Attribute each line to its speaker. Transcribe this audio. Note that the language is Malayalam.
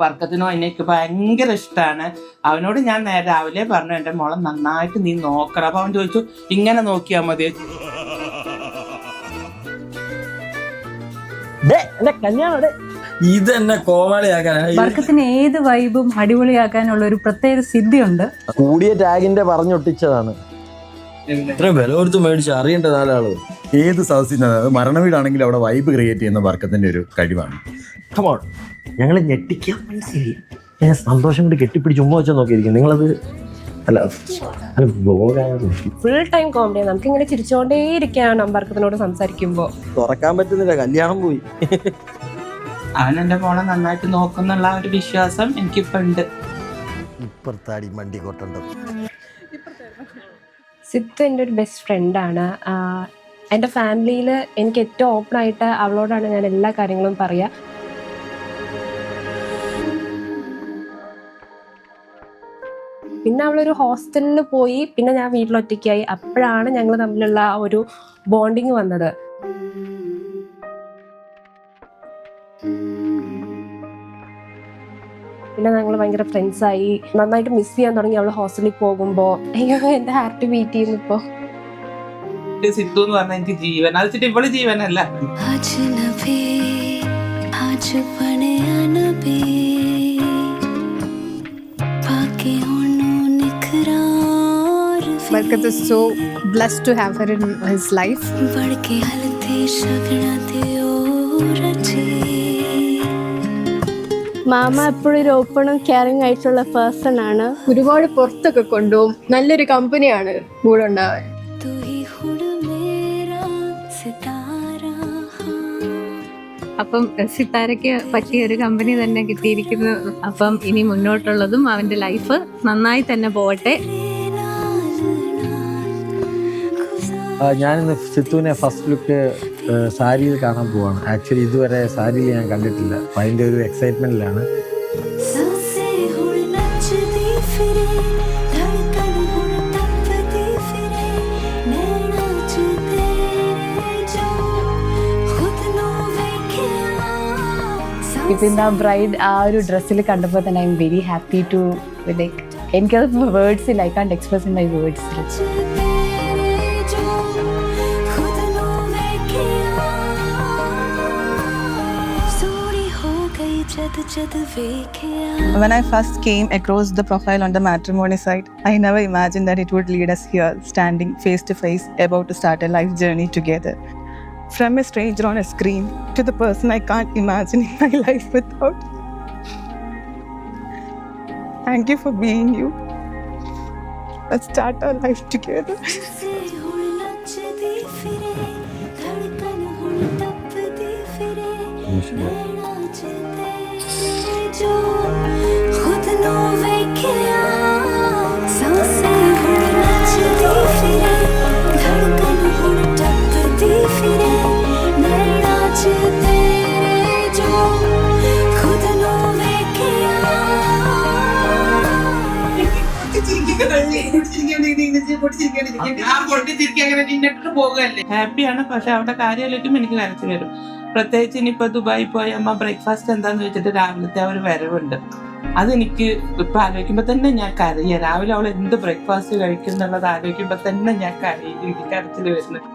Speaker 1: വർക്കത്തിനോ എനിക്ക് ഭയങ്കര ഇഷ്ടമാണ്. അവനോട് ഞാൻ രാവിലെ പറഞ്ഞു എൻ്റെ മോളെ നന്നായിട്ട് നീ നോക്കണം. അപ്പൊ അവൻ ചോദിച്ചു ഇങ്ങനെ നോക്കിയാൽ മതി.
Speaker 2: ഇതെന്നെ കോമാളിയാക്കാനാണ്.
Speaker 3: വർക്കത്തിന് ഏത് വൈബും അടിപൊളിയാക്കാനുള്ള ഒരു പ്രത്യേക സിദ്ധിയുണ്ട്.
Speaker 2: കൂടിയ ടാഗിന്റെ പറഞ്ഞൊട്ടിച്ചതാണ്. ഇത്രയും വില കൊടുത്ത് മേടിച്ച് അറിയേണ്ട നാലാള്.
Speaker 4: ഏത് സദസ്സിനത് മരണ വീടാണെങ്കിലും അവിടെ വൈബ് ക്രിയേറ്റ് ചെയ്യുന്ന വർക്കത്തിന്റെ ഒരു കഴിവാണ്.
Speaker 2: കമോൺ, ഞങ്ങളെ ഞെട്ടിക്കാൻ മനസ്സിലായി. ഞാൻ സന്തോഷം കൊണ്ട് കെട്ടിപ്പിടിച്ച് ഉമ്മ വെച്ചാൽ നോക്കിയിരിക്കും. നിങ്ങളത് അല്ല
Speaker 5: ഫുൾ ടൈം കോമഡി. നമുക്ക് ഇങ്ങനെ ചിരിച്ചോണ്ടേ ഇരിക്കുകയാണ് വർക്കത്തിനോട് സംസാരിക്കുമ്പോ.
Speaker 2: തുറക്കാൻ പറ്റുന്നില്ല, കല്യാണം പോയി.
Speaker 1: അവൻ എൻ്റെ മോളെ നന്നായിട്ട് നോക്കുന്നുള്ള ഒരു വിശ്വാസം എനിക്കിപ്പോ ഉണ്ട്.
Speaker 2: ഇപ്പുറത്താടി മണ്ടി കൊട്ടുണ്ടോ.
Speaker 5: സിത്ത് എൻ്റെ ഒരു ബെസ്റ്റ് ഫ്രണ്ടാണ്. എൻ്റെ ഫാമിലിയിൽ എനിക്ക് ഏറ്റവും ഓപ്പണായിട്ട് അവളോടാണ് ഞാൻ എല്ലാ കാര്യങ്ങളും പറയുക. പിന്നെ അവളൊരു ഹോസ്റ്റലിൽ പോയി, പിന്നെ ഞാൻ വീട്ടിലൊറ്റയ്ക്കായി. അപ്പോഴാണ് ഞങ്ങൾ തമ്മിലുള്ള ആ ഒരു ബോണ്ടിങ് വന്നത്. പിന്നെ ഞങ്ങൾ ഭയങ്കര ഫ്രണ്ട്സായി. നന്നായിട്ട് മിസ് ചെയ്യാൻ തുടങ്ങി അവൾ ഹോസ്റ്റലിൽ പോകുമ്പോൾ. അയ്യോ, എൻ്റെ ഹാർട്ട് ബീറ്റ് ചെയ്യുന്നു ഇപ്പോൾ.
Speaker 1: സിത്തു എന്ന് പറഞ്ഞാൽ എനിക്ക് ജീവൻ. അത് വെച്ചിട്ട് ഇവള് ജീവനല്ല.
Speaker 6: Barkat is so blessed to have her in his life.
Speaker 7: Mama എപ്പോഴും ഒരു ഓപ്പണും കെയറിംഗ് ആയിട്ടുള്ള പേഴ്സൺ ആണ്.
Speaker 6: ഒരുപാട് പുറത്തൊക്കെ കൊണ്ടുപോകും. നല്ലൊരു കമ്പനിയാണ് കൂടെ ഉണ്ടാവാൻ.
Speaker 3: അപ്പം സിത്താരയ്ക്ക് പറ്റിയ ഒരു കമ്പനി തന്നെ കിട്ടിയിരിക്കുന്നു. അപ്പം ഇനി മുന്നോട്ടുള്ളതും അവൻ്റെ ലൈഫ് നന്നായി തന്നെ പോകട്ടെ.
Speaker 2: ഞാനിന്ന് സിത്തുവിനെ ഫസ്റ്റ് ലുക്ക് സാരിയിൽ കാണാൻ പോവാണ്. ആക്ച്വലി ഇതുവരെ സാരിയിൽ ഞാൻ കണ്ടിട്ടില്ല. അപ്പം അതിൻ്റെ ഒരു എക്സൈറ്റ്മെൻറ്റിലാണ്.
Speaker 3: ഇതിൻ്റെ ആ ബ്രൈഡ് ആ ഒരു ഡ്രസ്സിൽ കണ്ടപ്പോൾ തന്നെ I'm very happy to like എനിക്കത് വേർഡ്സില്ല. I can't express in my words.
Speaker 8: When I first came across the profile on the matrimony site, I never imagined that it would lead us here, standing face to face, about to start a life journey together. From a stranger on a screen to the person I can't imagine in my life without. Thank you for being you. Let's start our life together.
Speaker 1: ഹാപ്പിയാണ്. പക്ഷെ അവിടെ കാര്യമായിരിക്കും എനിക്ക് കരച്ചു വരും. പ്രത്യേകിച്ച് ഇനിയിപ്പോ ദുബായി പോയ അമ്മ ബ്രേക്ക്ഫാസ്റ്റ് എന്താന്ന് ചോദിച്ചിട്ട് രാവിലത്തെ ആ ഒരു വരവുണ്ട്. അതെനിക്ക് ഇപ്പൊ ആലോചിക്കുമ്പോ തന്നെ ഞാൻ കരയ. രാവിലെ അവൾ എന്ത് ബ്രേക്ക്ഫാസ്റ്റ് കഴിക്കും എന്നുള്ളത് ആലോചിക്കുമ്പോ തന്നെ ഞാൻ കരച്ചിൽ വരുന്നത്.